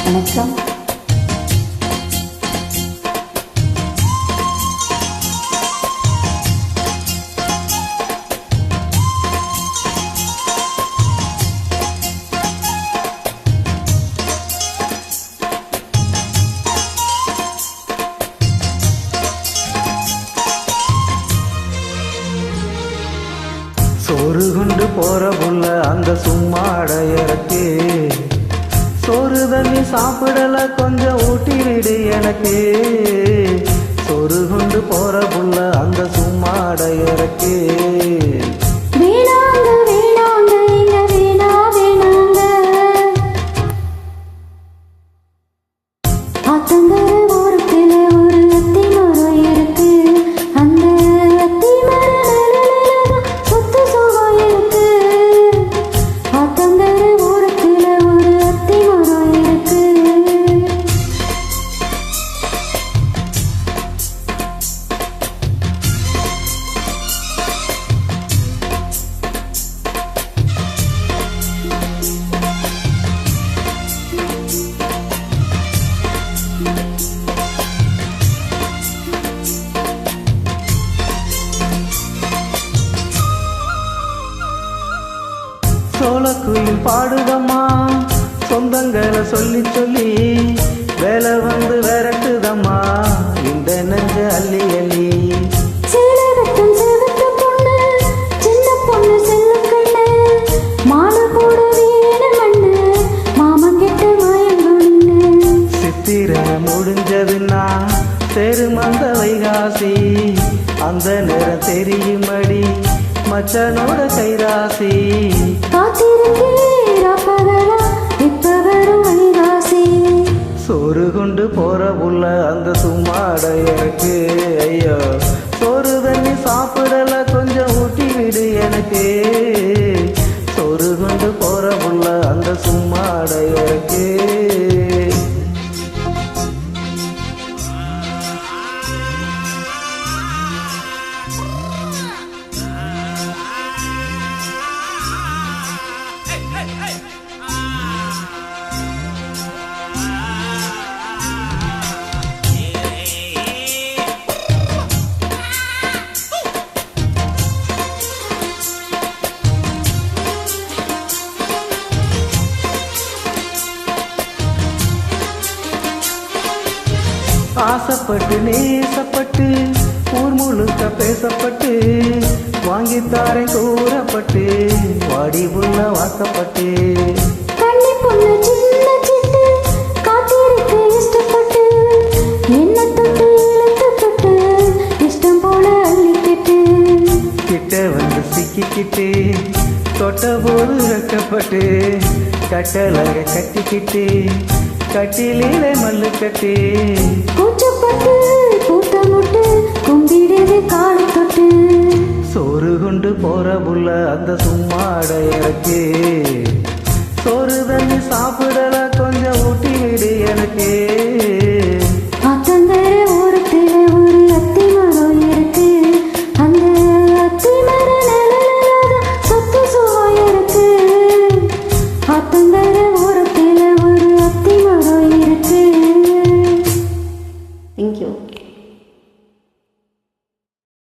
வணக்கம். சோறு கொண்டு போற புள்ள அந்த சும்மாட இறக்கு, சோறு தண்ணி சாப்பிடல கொஞ்சம் ஊட்டிவிடு எனக்கு. சோறு கொண்டு போற புள்ள அந்த சும்மாட இறக்கு. சோளக்குயில் பாடுதம்மா சொந்தங்களை சொல்லி சொல்லி, வேலை வந்து விரட்டுதம்மா இந்த நெஞ்ச அள்ளி அள்ளி. சித்திரை முடிஞ்சதுன்னா தெரும் அந்த வைகாசி, அந்த நேரம் தெரியுமடி மச்சனோட கைராசி. சோறு கொண்டு போற புள்ள அந்த சும்மாட எனக்கு. ஐயோ சோறு தண்ணி சாப்பிடல கொஞ்சம் ஊட்டி விடு எனக்கு. சோறு கொண்டு போற புள்ள அந்த சும்மாட எனக்கு. ஆசைப்பட்டு நேசப்பட்டு ஊர் முழுக்க பேசப்பட்டு, வாங்கித்தாரை கூறப்பட்டு வாடி புள்ள வாக்கப்பட்டு. கிட்ட வந்து சிக்கிக்கிட்டு தொட்ட போது வைக்கப்பட்டு, கட்டழக கட்டிக்கிட்டு கட்டிலே மல்லு கட்டி. சோறு கொண்டு போற புள்ள அந்த சும்மாட இறக்கு. சோறு தண்ணி சாப்பிடல கொஞ்சம் ஊட்டி விடு எனக்கு.